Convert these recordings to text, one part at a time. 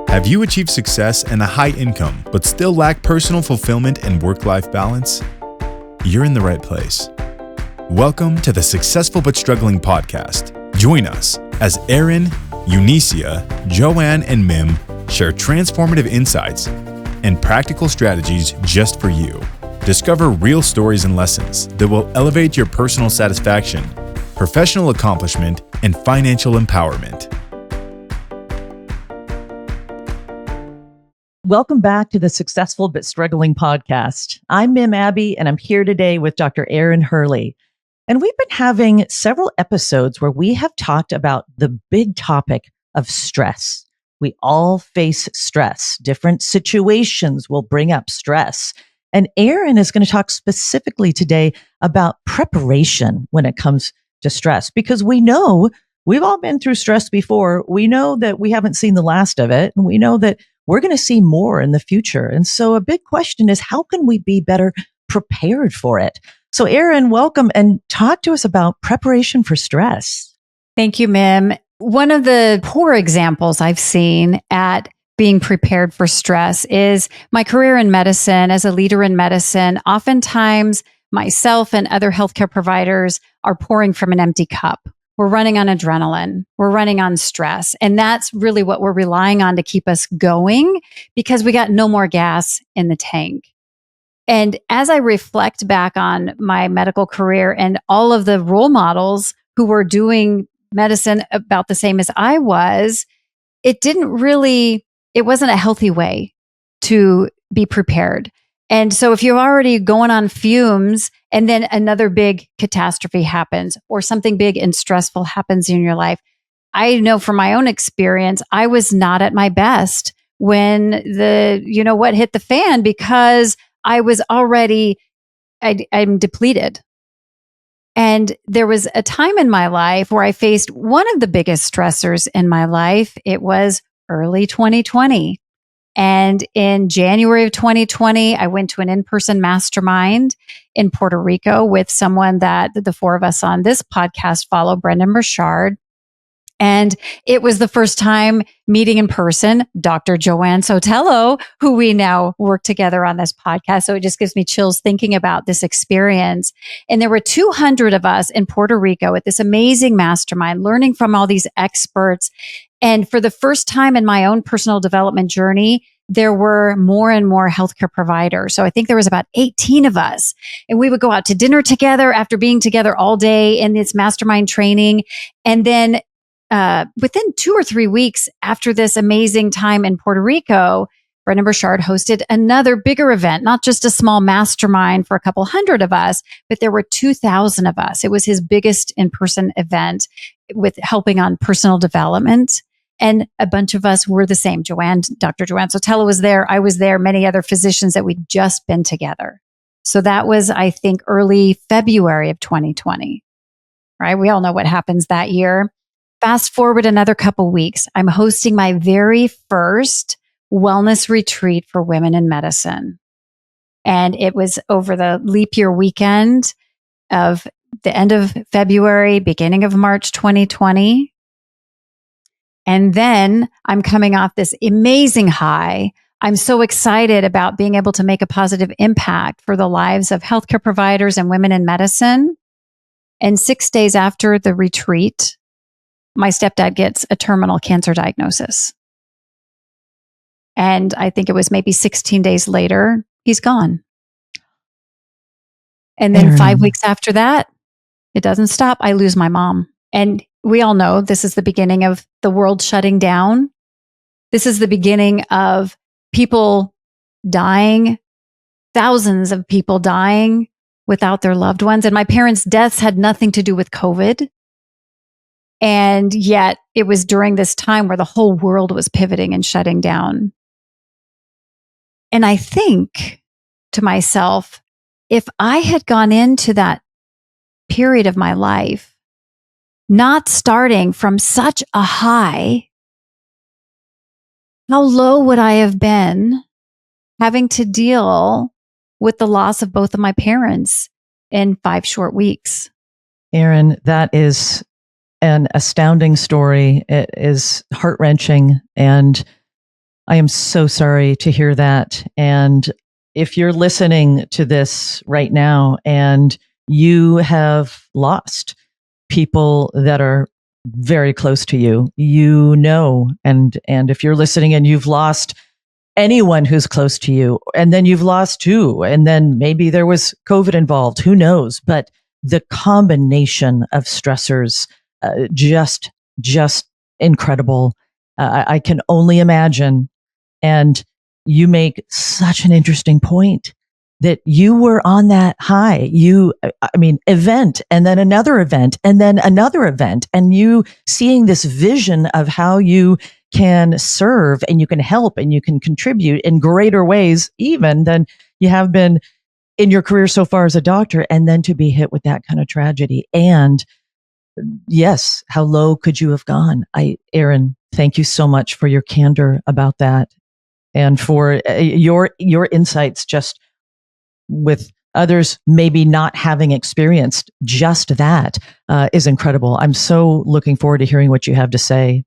Have you achieved success and a high income, but still lack personal fulfillment and work-life balance? You're in the right place. Welcome to the Successful But Struggling podcast. Join us as Erin, Eunicia, Joanne, and Mim share transformative insights and practical strategies just for you. Discover real stories and lessons that will elevate your personal satisfaction, professional accomplishment, and financial empowerment. Welcome back to the Successful But Struggling podcast. I'm Mim Abby, and I'm here today with Dr. Erin Hurley. And we've been having several episodes where we have talked about the big topic of stress. We all face stress. Different situations will bring up stress. And Erin is going to talk specifically today about preparation when it comes to stress, because we know we've all been through stress before. We know that we haven't seen the last of it, and we know that we're going to see more in the future. And so a big question is, how can we be better prepared for it? So Erin, welcome, and talk to us about preparation for stress. Thank you, Mim. One of the poor examples I've seen at being prepared for stress is my career in medicine. As a leader in medicine, oftentimes myself and other healthcare providers are pouring from an empty cup. We're running on adrenaline. We're running on stress. And that's really what we're relying on to keep us going, because we got no more gas in the tank. And as I reflect back on my medical career and all of the role models who were doing medicine about the same as I was, it wasn't a healthy way to be prepared. And so if you're already going on fumes and then another big catastrophe happens or something big and stressful happens in your life, I know from my own experience, I was not at my best when what hit the fan, because I was already, I'm depleted. And there was a time in my life where I faced one of the biggest stressors in my life. It was early 2020. And in January of 2020, I went to an in-person mastermind in Puerto Rico with someone that the four of us on this podcast follow, Brendan Burchard. And it was the first time meeting in person Dr. Joanne Sotelo, who we now work together on this podcast. So it just gives me chills thinking about this experience. And there were 200 of us in Puerto Rico at this amazing mastermind, learning from all these experts. And for the first time in my own personal development journey, there were more and more healthcare providers. So I think there was about 18 of us. And we would go out to dinner together after being together all day in this mastermind training. And then within 2 or 3 weeks after this amazing time in Puerto Rico, Brendan Burchard hosted another bigger event, not just a small mastermind for a couple hundred of us, but there were 2,000 of us. It was his biggest in-person event with helping on personal development. And a bunch of us were the same. Dr. Joanne Sotelo was there. I was there, many other physicians that we'd just been together. So that was, I think, early February of 2020, right? We all know what happens that year. Fast forward another couple weeks, I'm hosting my very first wellness retreat for women in medicine. And it was over the leap year weekend of the end of February, beginning of March 2020. And then I'm coming off this amazing high. I'm so excited about being able to make a positive impact for the lives of healthcare providers and women in medicine. And 6 days after the retreat, my stepdad gets a terminal cancer diagnosis. And I think it was maybe 16 days later, he's gone. And then 5 weeks after that, it doesn't stop. I lose my mom. And we all know this is the beginning of the world shutting down. This is the beginning of people dying, thousands of people dying without their loved ones. And my parents' deaths had nothing to do with COVID. And yet it was during this time where the whole world was pivoting and shutting down. And I think to myself, if I had gone into that period of my life, not starting from such a high, how low would I have been having to deal with the loss of both of my parents in 5 short weeks? Erin, that is an astounding story. It is heart-wrenching. And I am so sorry to hear that. And if you're listening to this right now and you have lost people that are very close to you, and if you're listening and you've lost anyone who's close to you, and then you've lost two, and then maybe there was COVID involved, who knows? But the combination of stressors, just incredible. I can only imagine. And you make such an interesting point that you were on that high. Event and then another event and then another event, and you seeing this vision of how you can serve and you can help and you can contribute in greater ways even than you have been in your career so far as a doctor, and then to be hit with that kind of tragedy. And yes, how low could you have gone? Erin, thank you so much for your candor about that and for your insights, just with others maybe not having experienced just that, is incredible. I'm so looking forward to hearing what you have to say.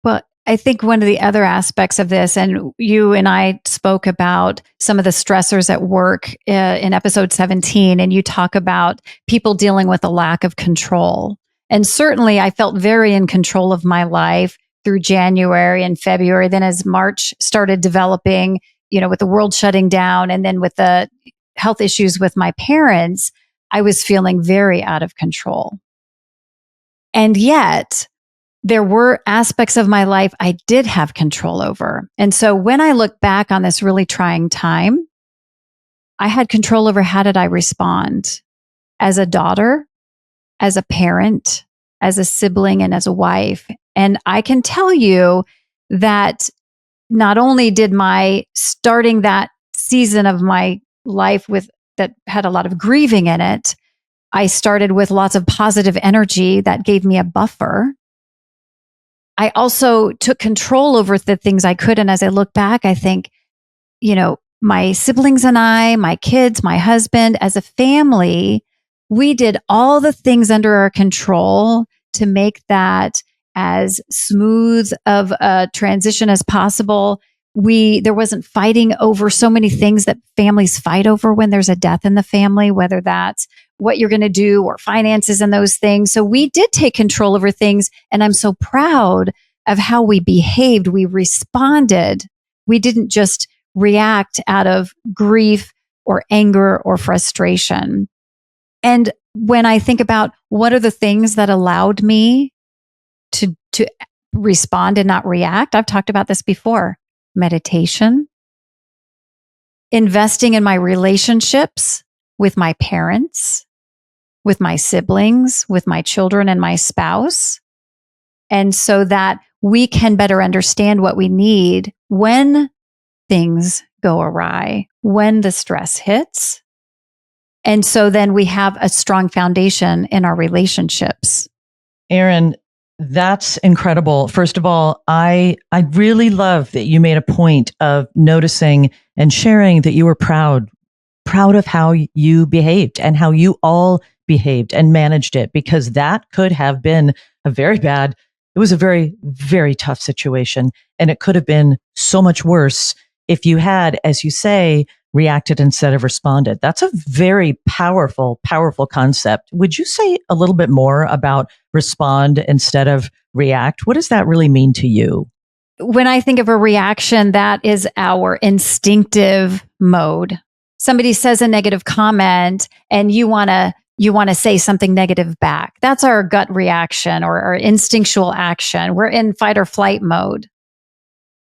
Well, I think one of the other aspects of this, and you and I spoke about some of the stressors at work in episode 17, and you talk about people dealing with a lack of control. And certainly I felt very in control of my life through January and February. Then as March started developing, with the world shutting down, and then with the health issues with my parents, I was feeling very out of control. And yet there were aspects of my life I did have control over. And so when I look back on this really trying time, I had control over how did I respond as a daughter, as a parent, as a sibling, and as a wife. And I can tell you that not only did my starting that season of my life that had a lot of grieving in it, I started with lots of positive energy that gave me a buffer. I also took control over the things I could. And as I look back, I think, my siblings and I, my kids, my husband, as a family, we did all the things under our control to make that as smooth of a transition as possible. There wasn't fighting over so many things that families fight over when there's a death in the family, whether that's what you're going to do or finances and those things. So we did take control over things. And I'm so proud of how we behaved. We responded. We didn't just react out of grief or anger or frustration. And when I think about what are the things that allowed me to respond and not react, I've talked about this before. Meditation, investing in my relationships with my parents, with my siblings, with my children and my spouse. And so that we can better understand what we need when things go awry, when the stress hits. And so then we have a strong foundation in our relationships. Erin, that's incredible. First of all, I really love that you made a point of noticing and sharing that you were proud of how you behaved and how you all behaved and managed it, because that could have been it was a very, very tough situation. And it could have been so much worse if you had, as you say, reacted instead of responded. That's a very powerful, powerful concept. Would you say a little bit more about respond instead of react? What does that really mean to you? When I think of a reaction, that is our instinctive mode. Somebody says a negative comment and you want to say something negative back. That's our gut reaction or our instinctual action. We're in fight or flight mode.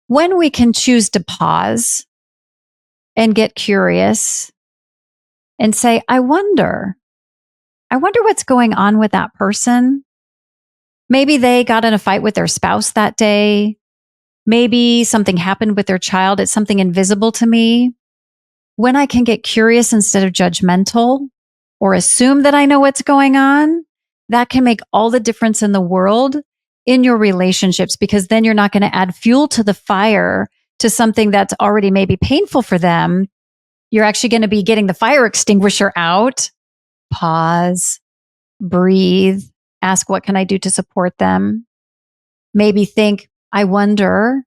When we can choose to pause and get curious and say, I wonder what's going on with that person. Maybe they got in a fight with their spouse that day. Maybe something happened with their child. It's something invisible to me. When I can get curious instead of judgmental or assume that I know what's going on, that can make all the difference in the world in your relationships, because then you're not going to add fuel to the fire to something that's already maybe painful for them. You're actually going to be getting the fire extinguisher out. Pause, breathe, ask, what can I do to support them? Maybe think, I wonder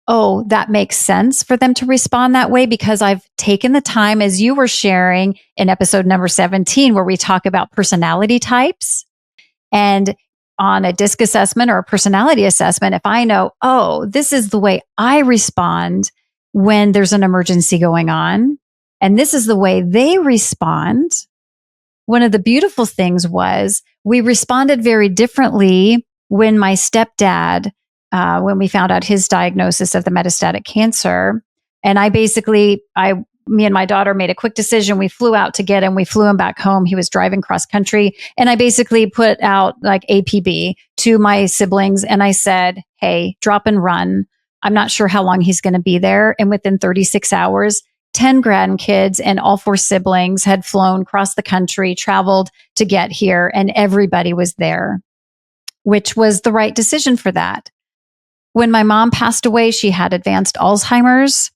oh, that makes sense for them to respond that way because I've taken the time, as you were sharing in episode number 17, where we talk about personality types. And on a DISC assessment or a personality assessment, if I know, oh, this is the way I respond when there's an emergency going on, and this is the way they respond. One of the beautiful things was we responded very differently when my stepdad, when we found out his diagnosis of the metastatic cancer. And me and my daughter made a quick decision. We flew out to get him. We flew him back home. He was driving cross country. And I basically put out like APB to my siblings. And I said, hey, drop and run. I'm not sure how long he's going to be there. And within 36 hours, 10 grandkids and all 4 siblings had flown across the country, traveled to get here, and everybody was there, which was the right decision for that. When my mom passed away, she had advanced Alzheimer's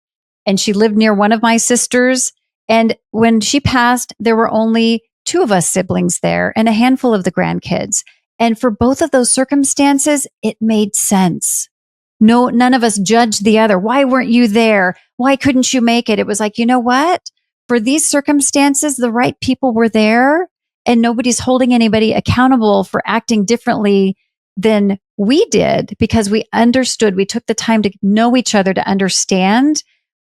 and she lived near one of my sisters. And when she passed, there were only 2 of us siblings there and a handful of the grandkids. And for both of those circumstances, it made sense. No, none of us judged the other. Why weren't you there? Why couldn't you make it? It was like, you know what? For these circumstances, the right people were there and nobody's holding anybody accountable for acting differently than we did because we understood. We took the time to know each other to understand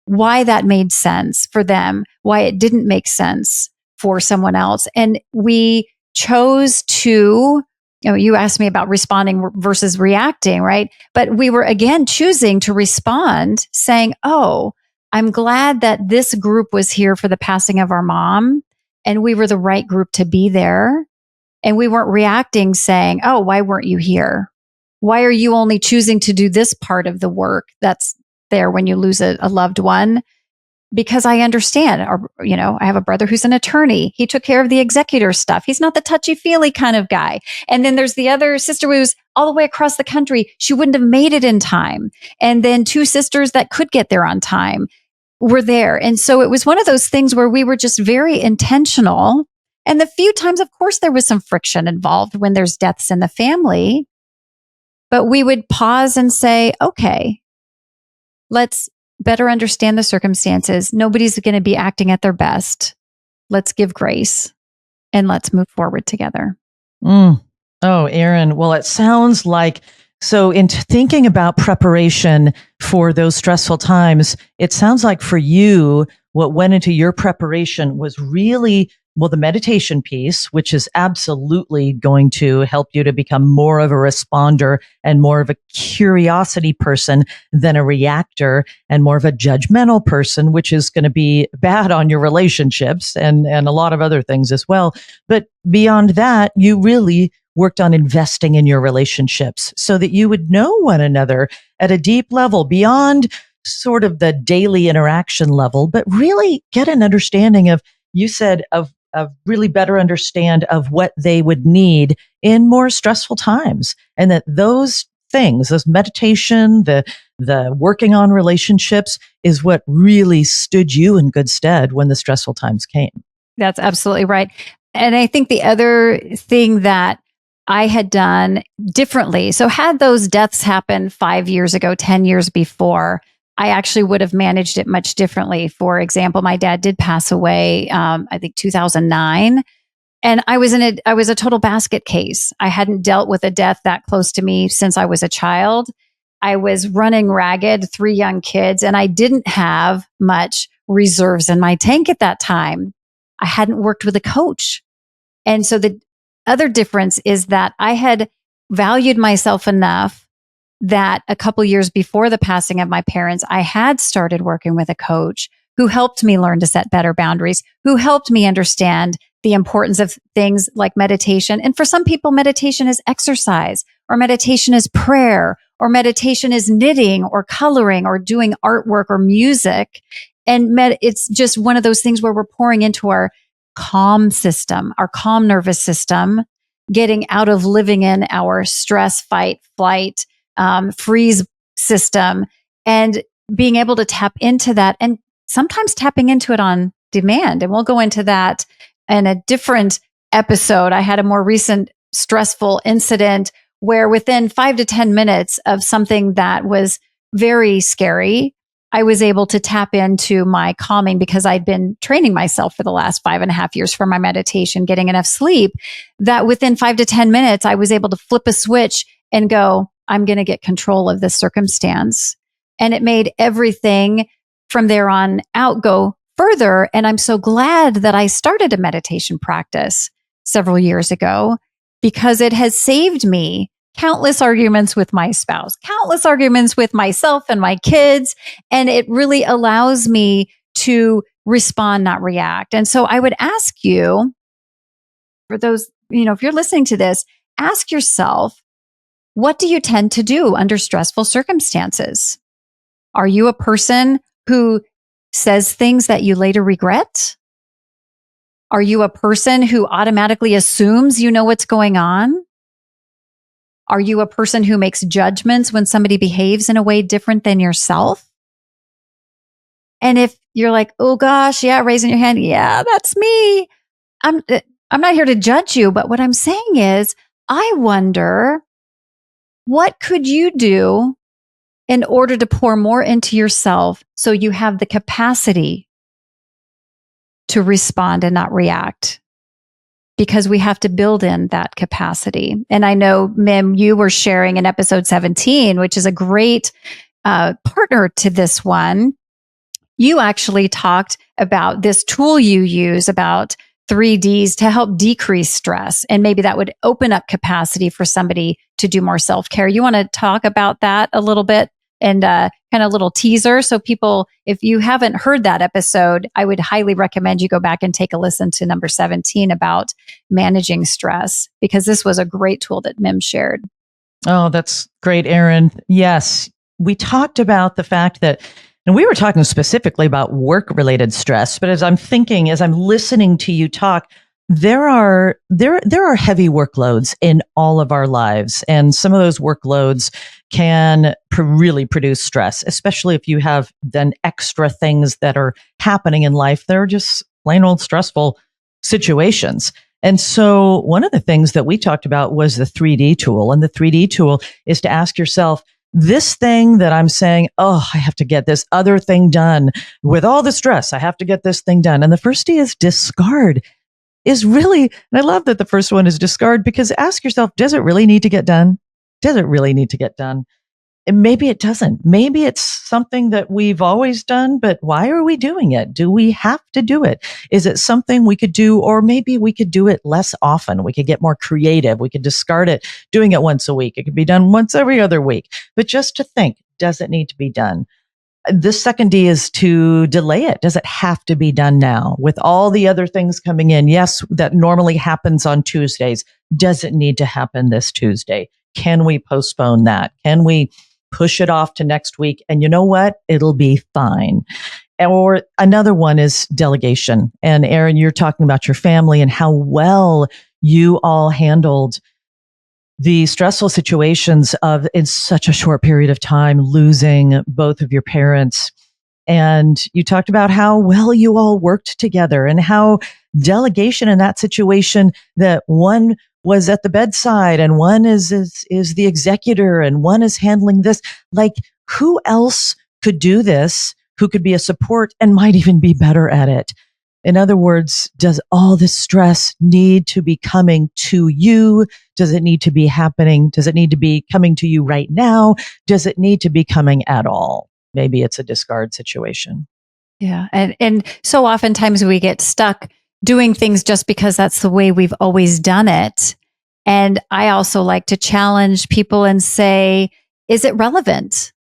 why that made sense for them, why it didn't make sense for someone else. And we chose to, you asked me about responding versus reacting, right? But we were again choosing to respond saying, oh, I'm glad that this group was here for the passing of our mom and we were the right group to be there. And we weren't reacting saying, oh, why weren't you here? Why are you only choosing to do this part of the work that's there when you lose a loved one? Because I understand, I have a brother who's an attorney. He took care of the executor stuff. He's not the touchy-feely kind of guy. And then there's the other sister who's all the way across the country. She wouldn't have made it in time. And then 2 sisters that could get there on time were there. And so it was one of those things where we were just very intentional. And the few times, of course, there was some friction involved when there's deaths in the family. But we would pause and say, okay, let's better understand the circumstances. Nobody's going to be acting at their best. Let's give grace and let's move forward together. Oh, Erin. Well, it sounds like, so in thinking about preparation for those stressful times, it sounds like for you, what went into your preparation was really, the meditation piece, which is absolutely going to help you to become more of a responder and more of a curiosity person than a reactor and more of a judgmental person, which is going to be bad on your relationships and a lot of other things as well. But beyond that, you really worked on investing in your relationships so that you would know one another at a deep level beyond sort of the daily interaction level, but really get an understanding of, you said, of really better understand of what they would need in more stressful times. And that those things, this meditation, the working on relationships is what really stood you in good stead when the stressful times came. That's absolutely right. And I think the other thing that I had done differently, so had those deaths happen 5 years ago, 10 years before, I actually would have managed it much differently. For example, my dad did pass away, I think 2009. And I was a total basket case. I hadn't dealt with a death that close to me since I was a child. I was running ragged, 3 young kids, and I didn't have much reserves in my tank at that time. I hadn't worked with a coach. And so the other difference is that I had valued myself enough that a couple years before the passing of my parents, I had started working with a coach who helped me learn to set better boundaries, who helped me understand the importance of things like meditation. And for some people, meditation is exercise, or meditation is prayer, or meditation is knitting or coloring or doing artwork or music. And it's just one of those things where we're pouring into our calm system, our calm nervous system, getting out of living in our stress, fight, flight, freeze system, and being able to tap into that, and sometimes tapping into it on demand. And we'll go into that in a different episode. I had a more recent stressful incident where within 5 to 10 minutes of something that was very scary, I was able to tap into my calming because I'd been training myself for the last 5.5 years for my meditation, getting enough sleep, that within 5 to 10 minutes, I was able to flip a switch and go, I'm going to get control of this circumstance. And it made everything from there on out go further. And I'm so glad that I started a meditation practice several years ago because it has saved me countless arguments with my spouse, countless arguments with myself and my kids. And it really allows me to respond, not react. And so I would ask you, for those, if you're listening to this, ask yourself, what do you tend to do under stressful circumstances? Are you a person who says things that you later regret? Are you a person who automatically assumes you know what's going on? Are you a person who makes judgments when somebody behaves in a way different than yourself? And if you're like, oh gosh, yeah, raising your hand, yeah, that's me. I'm not here to judge you, but what I'm saying is, I wonder, what could you do in order to pour more into yourself so you have the capacity to respond and not react? Because we have to build in that capacity. And I know, Mim, you were sharing in episode 17, which is a great partner to this one. You actually talked about this tool you use about 3Ds to help decrease stress. And maybe that would open up capacity for somebody to do more self-care. You want to talk about that a little bit and kind of a little teaser? So people, if you haven't heard that episode, I would highly recommend you go back and take a listen to number 17 about managing stress, because this was a great tool that Mim shared. Oh, that's great, Erin. Yes, we talked about the fact that, and we were talking specifically about work-related stress, but as I'm listening to you talk, there are heavy workloads in all of our lives, and some of those workloads can really produce stress, especially if you have then extra things that are happening in life. They're just plain old stressful situations. And so one of the things that we talked about was the 3D tool. And the 3D tool is to ask yourself, this thing that I'm saying, oh, I have to get this other thing done with all the stress. I have to get this thing done. And the first D is discard. Is really, and I love that the first one is discard, because ask yourself, does it really need to get done? Does it really need to get done? And maybe it doesn't. Maybe it's something that we've always done, but why are we doing it? Do we have to do it? Is it something we could do, or maybe we could do it less often? We could get more creative. We could discard it, doing it once a week. It could be done once every other week. But just to think, does it need to be done? The second D is to delay it. Does it have to be done now with all the other things coming in? Yes, that normally happens on Tuesdays. Does it need to happen this Tuesday? Can we postpone that? Can we push it off to next week? And you know what? It'll be fine. Or another one is delegation. And Erin, you're talking about your family and how well you all handled the stressful situations of, in such a short period of time, losing both of your parents. And you talked about how well you all worked together and how delegation in that situation, that one was at the bedside and one is the executor and one is handling this. Like, who else could do this? Who could be a support and might even be better at it? In other words, does all this stress need to be coming to you? Does it need to be happening? Does it need to be coming to you right now? Does it need to be coming at all? Maybe it's a discard situation. Yeah. And so oftentimes we get stuck doing things just because that's the way we've always done it. And I also like to challenge people and say, is it relevant?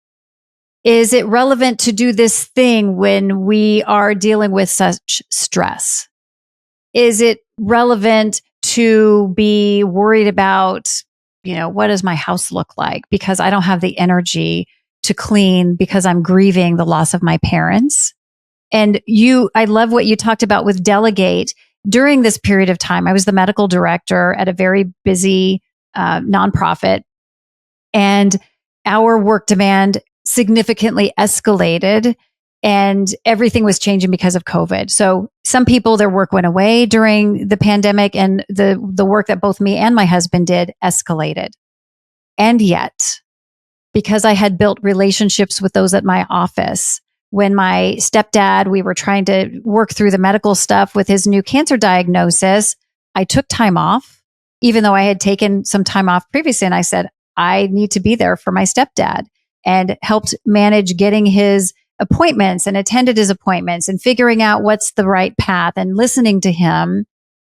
Is it relevant to do this thing when we are dealing with such stress? Is it relevant to be worried about, what does my house look like? Because I don't have the energy to clean because I'm grieving the loss of my parents. And I love what you talked about with delegate. During this period of time, I was the medical director at a very busy nonprofit, and our work demand significantly escalated, and everything was changing because of COVID. So some people, their work went away during the pandemic, and the work that both me and my husband did escalated. And yet, because I had built relationships with those at my office. When my stepdad, we were trying to work through the medical stuff with his new cancer diagnosis, I took time off, even though I had taken some time off previously. And I said, I need to be there for my stepdad, and helped manage getting his appointments and attended his appointments and figuring out what's the right path and listening to him.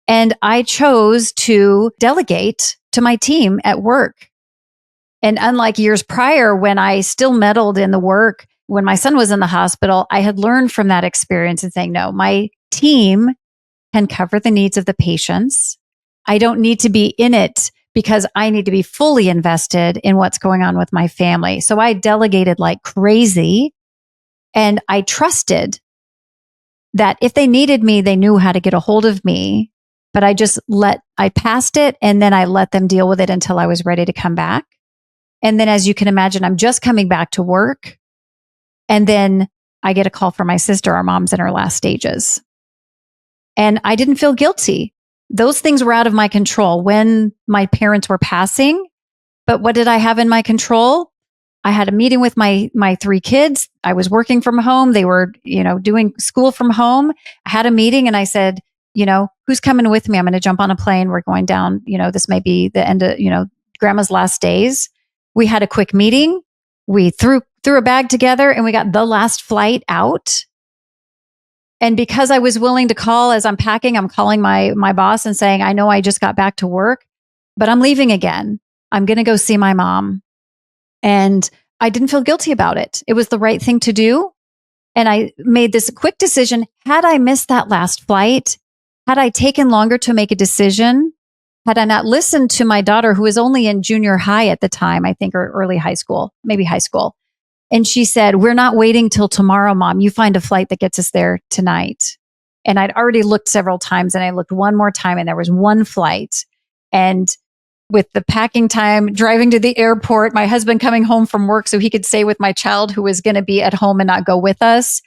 And I chose to delegate to my team at work. And unlike years prior, when I still meddled in the work, when my son was in the hospital, I had learned from that experience and saying, no, my team can cover the needs of the patients. I don't need to be in it because I need to be fully invested in what's going on with my family. So I delegated like crazy, and I trusted that if they needed me, they knew how to get a hold of me. But I passed it, and then I let them deal with it until I was ready to come back. And then, as you can imagine, I'm just coming back to work. And then I get a call from my sister. Our mom's in her last stages. And I didn't feel guilty. Those things were out of my control when my parents were passing. But what did I have in my control? I had a meeting with my 3 kids. I was working from home. They were, doing school from home. I had a meeting and I said, who's coming with me? I'm going to jump on a plane. We're going down, this may be the end of, grandma's last days. We had a quick meeting. We threw a bag together and we got the last flight out. And because I was willing to call as I'm packing, I'm calling my boss and saying, I know I just got back to work, but I'm leaving again. I'm going to go see my mom. And I didn't feel guilty about it. It was the right thing to do. And I made this quick decision. Had I missed that last flight, had I taken longer to make a decision, had I not listened to my daughter, who was only in junior high at the time, I think, or early high school, maybe high school. And she said, we're not waiting till tomorrow, Mom. You find a flight that gets us there tonight. And I'd already looked several times, and I looked one more time, and there was one flight. And with the packing time, driving to the airport, my husband coming home from work so he could stay with my child who was going to be at home and not go with us,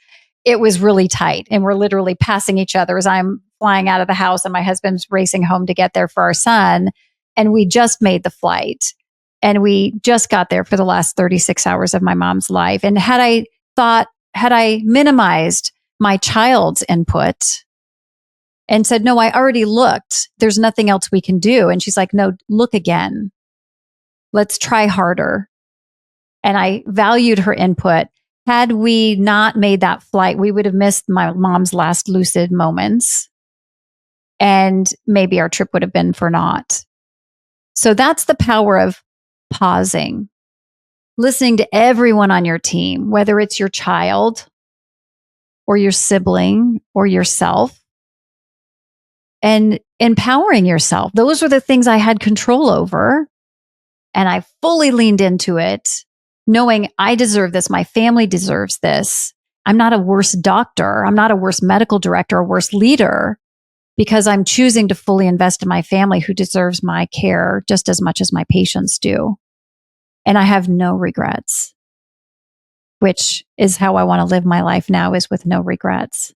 it was really tight. And we're literally passing each other as I'm flying out of the house and my husband's racing home to get there for our son. And we just made the flight. And we just got there for the last 36 hours of my mom's life. And had I minimized my child's input and said, no, I already looked, there's nothing else we can do. And she's like, no, look again. Let's try harder. And I valued her input. Had we not made that flight, we would have missed my mom's last lucid moments. And maybe our trip would have been for naught. So that's the power of pausing, listening to everyone on your team, whether it's your child or your sibling or yourself, and empowering yourself. Those were the things I had control over. And I fully leaned into it, knowing I deserve this. My family deserves this. I'm not a worse doctor. I'm not a worse medical director or worse leader, because I'm choosing to fully invest in my family, who deserves my care just as much as my patients do. And I have no regrets, which is how I want to live my life now, is with no regrets.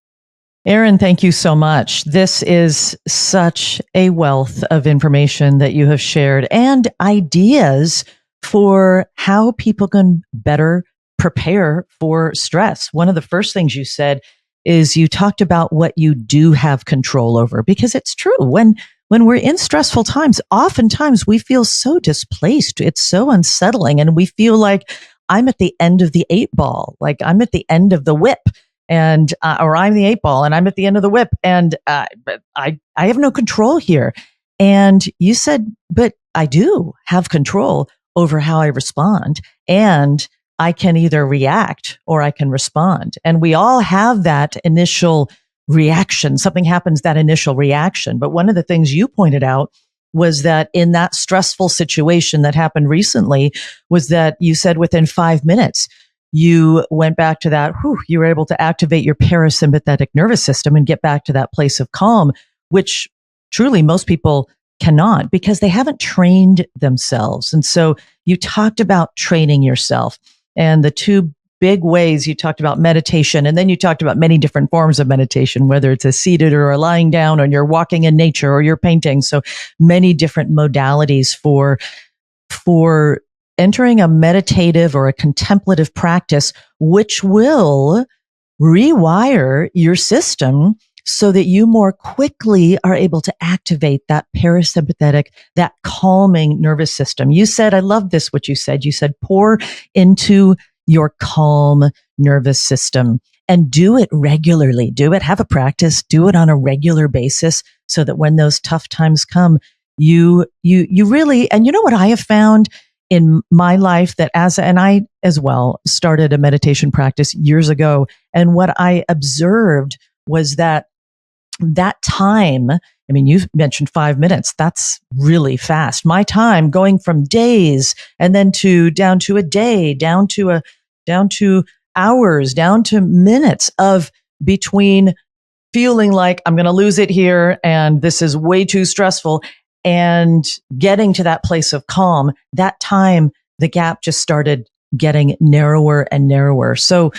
Erin, thank you so much. This is such a wealth of information that you have shared, and ideas for how people can better prepare for stress. One of the first things you said is you talked about what you do have control over, because it's true. When we're in stressful times, oftentimes we feel so displaced. It's so unsettling. And we feel like I'm at the end of the 8 ball, like I'm at the end of the whip, and or I'm the 8 ball and I'm at the end of the whip, and but I have no control here. And you said, but I do have control over how I respond, and I can either react or I can respond. And we all have that initial reaction. Something happens, that initial reaction. But one of the things you pointed out was that in that stressful situation that happened recently, was that you said within 5 minutes, you went back to that, you were able to activate your parasympathetic nervous system and get back to that place of calm, which truly most people cannot, because they haven't trained themselves. And so you talked about training yourself. And the 2 big ways, you talked about meditation, and then you talked about many different forms of meditation, whether it's a seated or a lying down, or you're walking in nature or you're painting. So many different modalities for entering a meditative or a contemplative practice, which will rewire your system so that you more quickly are able to activate that parasympathetic, that calming nervous system. You said, I love this, what you said. You said, pour into your calm nervous system and do it regularly. Do it, have a practice, do it on a regular basis so that when those tough times come, you really, and you know what I have found in my life that and I as well started a meditation practice years ago. And what I observed was that time, I mean, you've mentioned 5 minutes. That's really fast. My time going from days and then down to a day, down to hours, down to minutes of between feeling like I'm going to lose it here and this is way too stressful and getting to that place of calm. That time, the gap just started getting narrower and narrower. So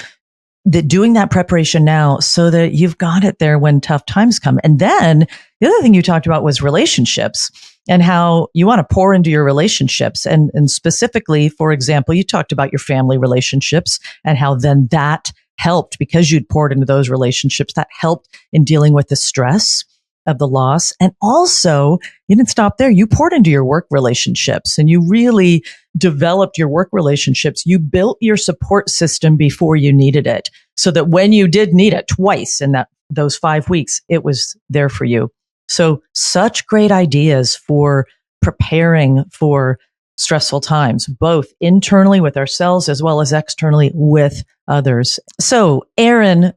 doing that preparation now so that you've got it there when tough times come. And then the other thing you talked about was relationships and how you want to pour into your relationships. And specifically, for example, you talked about your family relationships and how then that helped because you'd poured into those relationships. That helped in dealing with the stress of the loss. And also, you didn't stop there. You poured into your work relationships and you really developed your work relationships. You built your support system before you needed it so that when you did need it twice in those 5 weeks, it was there for you. So such great ideas for preparing for stressful times, both internally with ourselves as well as externally with others. So Erin,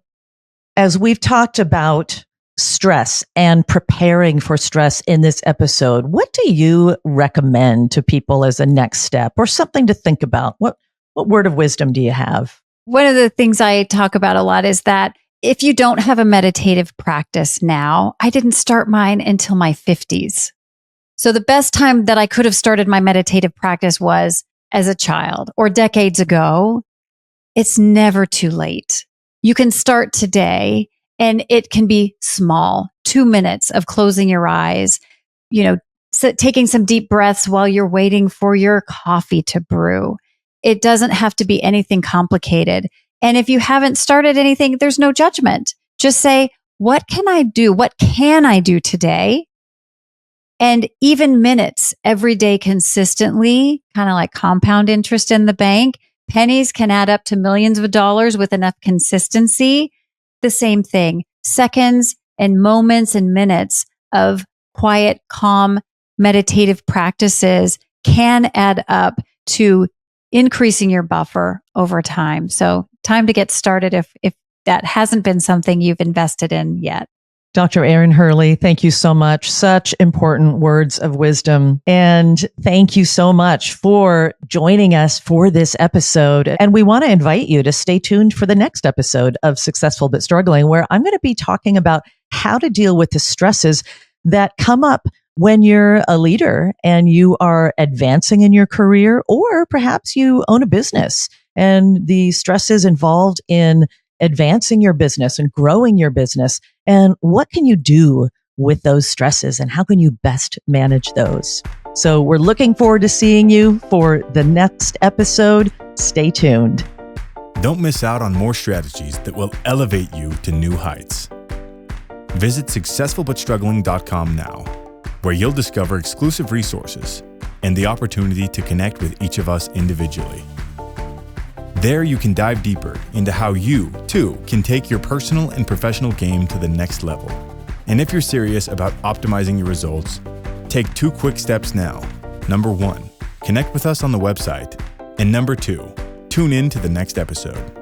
as we've talked about stress and preparing for stress in this episode, what do you recommend to people as a next step or something to think about? What word of wisdom do you have? One of the things I talk about a lot is that if you don't have a meditative practice now, I didn't start mine until my 50s. So the best time that I could have started my meditative practice was as a child or decades ago. It's never too late. You can start today. And it can be small, 2 minutes of closing your eyes, taking some deep breaths while you're waiting for your coffee to brew. It doesn't have to be anything complicated. And if you haven't started anything, there's no judgment. Just say, what can I do? What can I do today? And even minutes every day consistently, kind of like compound interest in the bank, pennies can add up to millions of dollars with enough consistency. The same thing, seconds and moments and minutes of quiet, calm, meditative practices can add up to increasing your buffer over time. So time to get started if that hasn't been something you've invested in yet. Dr. Erin Hurley, thank you so much. Such important words of wisdom. And thank you so much for joining us for this episode. And we want to invite you to stay tuned for the next episode of Successful But Struggling, where I'm going to be talking about how to deal with the stresses that come up when you're a leader and you are advancing in your career, or perhaps you own a business and the stresses involved in advancing your business and growing your business. And what can you do with those stresses and how can you best manage those? So we're looking forward to seeing you for the next episode. Stay tuned. Don't miss out on more strategies that will elevate you to new heights. Visit successfulbutstruggling.com now, where you'll discover exclusive resources and the opportunity to connect with each of us individually. There you can dive deeper into how you, too, can take your personal and professional game to the next level. And if you're serious about optimizing your results, take 2 quick steps now. Number 1, connect with us on the website. And number 2, tune in to the next episode.